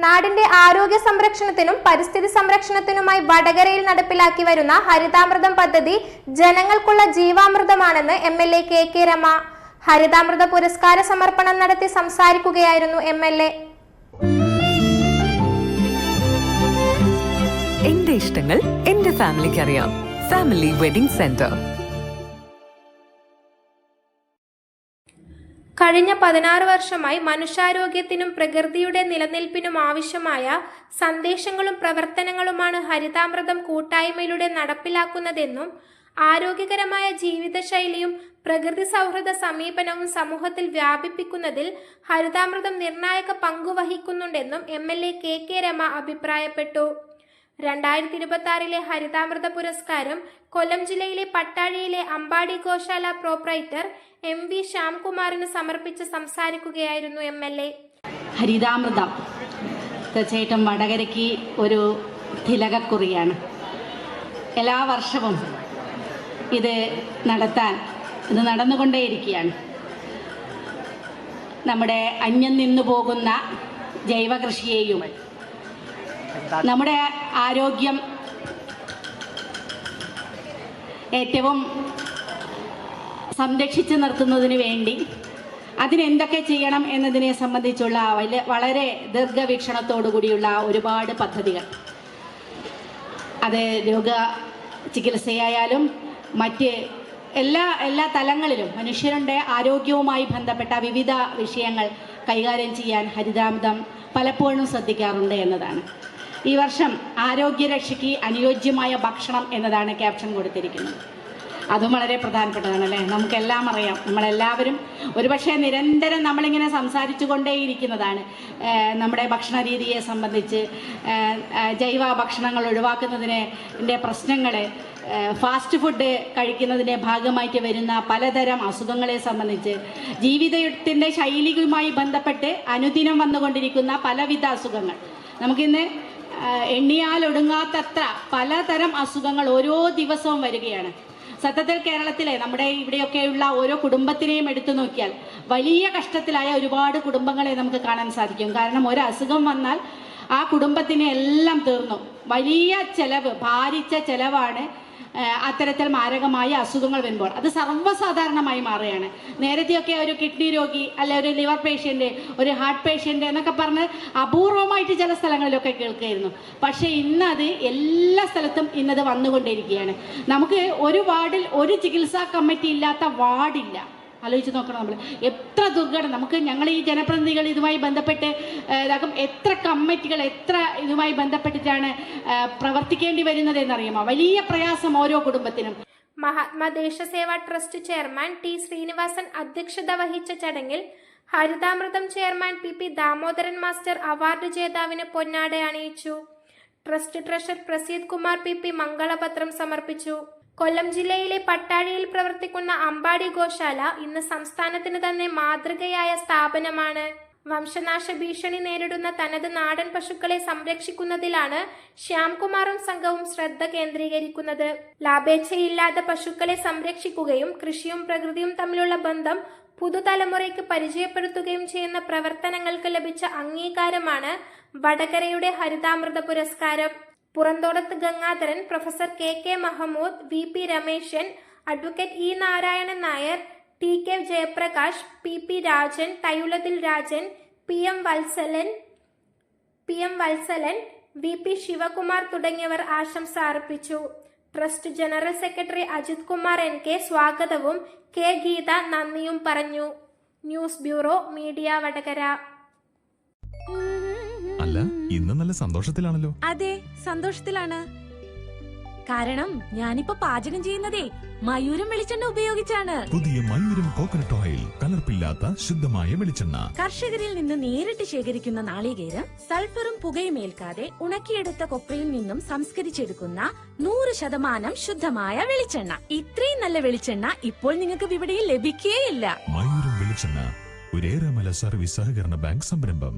നാടിന്റെ ആരോഗ്യ സംരക്ഷണത്തിനും പരിസ്ഥിതി സംരക്ഷണത്തിനുമായി വടകരയിൽ നടപ്പിലാക്കി വരുന്ന ഹരിതാമൃതം പദ്ധതി ജനങ്ങൾക്കുള്ള ജീവാമൃതമാണെന്ന് എംഎൽഎ കെ രമ ഹരിതാമൃത പുരസ്കാര സമർപ്പണം നടത്തി സംസാരിക്കുകയായിരുന്നു എംഎൽഎ. എന്റെ ഇഷ്ടങ്ങൾ എന്റെ ഫാമിലിക്ക് അറിയാം. Family wedding centre. കഴിഞ്ഞ 16 വർഷമായി മനുഷ്യാരോഗ്യത്തിനും പ്രകൃതിയുടെ നിലനിൽപ്പിനും ആവശ്യമായ സന്ദേശങ്ങളും പ്രവർത്തനങ്ങളുമാണ് ഹരിതാമൃതം കൂട്ടായ്മയിലൂടെ നടപ്പിലാക്കുന്നതെന്നും ആരോഗ്യകരമായ ജീവിതശൈലിയും പ്രകൃതി സൗഹൃദ സമീപനവും സമൂഹത്തിൽ വ്യാപിപ്പിക്കുന്നതിൽ ഹരിതാമൃതം നിർണായക പങ്കുവഹിക്കുന്നുണ്ടെന്നും എംഎൽഎ കെ രമ അഭിപ്രായപ്പെട്ടു. 2026 ഹരിതാമൃത പുരസ്കാരം കൊല്ലം ജില്ലയിലെ പട്ടാഴിയിലെ അമ്പാടി ഗോശാല പ്രോപ്രൈറ്റർ MV ശ്യാംകുമാറിന് സമർപ്പിച്ച് സംസാരിക്കുകയായിരുന്നു എംഎൽഎ. ഹരിതാമൃതം തീർച്ചയായിട്ടും വടകരയ്ക്ക് ഒരു തിലകക്കുറിയാണ്. എല്ലാ വർഷവും ഇത് നടന്നുകൊണ്ടേയിരിക്കുകയാണ്. നമ്മുടെ അന്യം നിന്നു പോകുന്ന ജൈവ കൃഷിയെയും നമ്മുടെ ആരോഗ്യം ഏറ്റവും സംരക്ഷിച്ചു നിർത്തുന്നതിന് വേണ്ടി അതിനെന്തൊക്കെ ചെയ്യണം എന്നതിനെ സംബന്ധിച്ചുള്ള വളരെ ദീർഘവീക്ഷണത്തോടു കൂടിയുള്ള ഒരുപാട് പദ്ധതികൾ, അത് രോഗ ചികിത്സയായാലും മറ്റ് എല്ലാ തലങ്ങളിലും മനുഷ്യരുടെ ആരോഗ്യവുമായി ബന്ധപ്പെട്ട വിവിധ വിഷയങ്ങൾ കൈകാര്യം ചെയ്യാൻ ഹരിതാമൃതം പലപ്പോഴും ശ്രദ്ധിക്കാറുണ്ട് എന്നതാണ്. ഈ വർഷം ആരോഗ്യരക്ഷയ്ക്ക് അനുയോജ്യമായ ഭക്ഷണം എന്നതാണ് ക്യാപ്ഷൻ കൊടുത്തിരിക്കുന്നത്. അതും വളരെ പ്രധാനപ്പെട്ടതാണ് അല്ലേ. നമുക്കെല്ലാം അറിയാം, നമ്മളെല്ലാവരും ഒരുപക്ഷെ നിരന്തരം നമ്മളിങ്ങനെ സംസാരിച്ചു കൊണ്ടേയിരിക്കുന്നതാണ് നമ്മുടെ ഭക്ഷണ രീതിയെ സംബന്ധിച്ച്, ജൈവ ഭക്ഷണങ്ങൾ ഒഴിവാക്കുന്നതിൻ്റെ പ്രശ്നങ്ങൾ, ഫാസ്റ്റ് ഫുഡ് കഴിക്കുന്നതിൻ്റെ ഭാഗമായിട്ട് വരുന്ന പലതരം അസുഖങ്ങളെ സംബന്ധിച്ച്, ജീവിതത്തിൻ്റെ ശൈലിയുമായി ബന്ധപ്പെട്ട് അനുദിനം വന്നുകൊണ്ടിരിക്കുന്ന പലവിധ അസുഖങ്ങൾ, നമുക്കിന്ന് എണ്ണിയാലൊടുങ്ങാത്തത്ര പലതരം അസുഖങ്ങൾ ഓരോ ദിവസവും വരികയാണ്. സത്യത്തിൽ കേരളത്തിലെ നമ്മുടെ ഇവിടെയൊക്കെയുള്ള ഓരോ കുടുംബത്തിനെയും എടുത്തു നോക്കിയാൽ വലിയ കഷ്ടത്തിലായ ഒരുപാട് കുടുംബങ്ങളെ നമുക്ക് കാണാൻ സാധിക്കും. കാരണം ഒരു അസുഖം വന്നാൽ ആ കുടുംബത്തിനെ എല്ലാം തീർന്നു. വലിയ ചെലവ്, ഭാരിച്ച ചെലവാണ് അത്തരത്തിൽ മാരകമായ അസുഖങ്ങൾ വരുമ്പോൾ. അത് സർവ്വസാധാരണമായി മാറുകയാണ്. നേരത്തെയൊക്കെ ഒരു കിഡ്നി രോഗി അല്ലെ ഒരു ലിവർ പേഷ്യൻ്റ്, ഒരു ഹാർട്ട് പേഷ്യൻ്റ് എന്നൊക്കെ പറഞ്ഞ് അപൂർവമായിട്ട് ചില സ്ഥലങ്ങളിലൊക്കെ കേൾക്കുകയായിരുന്നു. പക്ഷേ ഇന്നത് എല്ലാ സ്ഥലത്തും ഇന്നത് വന്നുകൊണ്ടിരിക്കുകയാണ്. നമുക്ക് ഒരു വാർഡിൽ ഒരു ചികിത്സാ കമ്മിറ്റി ഇല്ലാത്ത വാർഡില്ല. ആലോചിച്ച് നോക്കണം, നമ്മൾ എത്ര ദുർഘടം. ഞങ്ങൾ ഈ ജനപ്രതിനിധികൾ ഇതുമായി ബന്ധപ്പെട്ട് എത്ര കമ്മിറ്റികൾ എത്ര ഇതുമായി ബന്ധപ്പെട്ടിട്ടാണ് പ്രവർത്തിക്കേണ്ടി വരുന്നത് എന്നറിയുമോ? വലിയ പ്രയാസം ഓരോ കുടുംബത്തിനും. Mahatma Deshaseva trust chairman T Sreenivasan അധ്യക്ഷത വഹിച്ച ചടങ്ങിൽ Harithamrutham chairman PP Damodaran master award ജേതാവിന് പൊന്നാട അണിയിച്ചു. Trust treasurer Praseed Kumar PP മംഗളപത്രം സമർപ്പിച്ചു. കൊല്ലം ജില്ലയിലെ പട്ടാഴിയിൽ പ്രവർത്തിക്കുന്ന അമ്പാടി ഗോശാല ഇന്ന് സംസ്ഥാനത്തിന് തന്നെ മാതൃകയായ സ്ഥാപനമാണ്. വംശനാശ ഭീഷണി നേരിടുന്ന തനത് നാടൻ പശുക്കളെ സംരക്ഷിക്കുന്നതിലാണ് ശ്യാംകുമാറും സംഘവും ശ്രദ്ധ കേന്ദ്രീകരിക്കുന്നത്. ലാഭേച്ഛയില്ലാതെ പശുക്കളെ സംരക്ഷിക്കുകയും കൃഷിയും പ്രകൃതിയും തമ്മിലുള്ള ബന്ധം പുതുതലമുറയ്ക്ക് പരിചയപ്പെടുത്തുകയും ചെയ്യുന്ന പ്രവർത്തനങ്ങൾക്ക് ലഭിച്ച അംഗീകാരമാണ് വടകരയുടെ ഹരിതാമൃത പുരസ്കാരം. Puranthodath Gangadharan, professor KK Mahmood, VP Rameshan, advocate E Narayanan Nair, TK Jayaprakash, PP Rajan, Thayulathil Rajan, PM Valsalan, VP Sivakumar തുടങ്ങിയവർ ആശംസ അർപ്പിച്ചു. Trust general secretary Ajith Kumar NK സ്വാഗതവും K ഗീത നന്ദിയും പറഞ്ഞു. News bureau media Vadakara. അല്ല, ഇന്ന് നല്ല സന്തോഷത്തിലാണല്ലോ. അതെ, സന്തോഷത്തിലാണ്. കാരണം ഞാനിപ്പോ പാചകം ചെയ്യുന്നതേ മയൂരം വെളിച്ചെണ്ണ ഉപയോഗിച്ചാണ്. പുതിയ മയൂരം കോക്കനട്ട് ഓയിൽ, കലർപ്പില്ലാത്ത ശുദ്ധമായ വെളിച്ചെണ്ണ. കർഷകരിൽ നിന്ന് നേരിട്ട് ശേഖരിക്കുന്ന നാളികേരം സൾഫറും പുകയും ഏൽക്കാതെ ഉണക്കിയെടുത്ത കൊപ്രയിൽ നിന്നും സംസ്കരിച്ചെടുക്കുന്ന 100% ശുദ്ധമായ വെളിച്ചെണ്ണ. ഇത്രയും നല്ല വെളിച്ചെണ്ണ ഇപ്പോൾ നിങ്ങൾക്ക് വിപണിയിൽ ലഭിക്കുകയില്ല. മയൂരം വെളിച്ചെണ്ണ, ഒരേറെമല സർവീസ് സഹകരണ ബാങ്ക് സംരംഭം.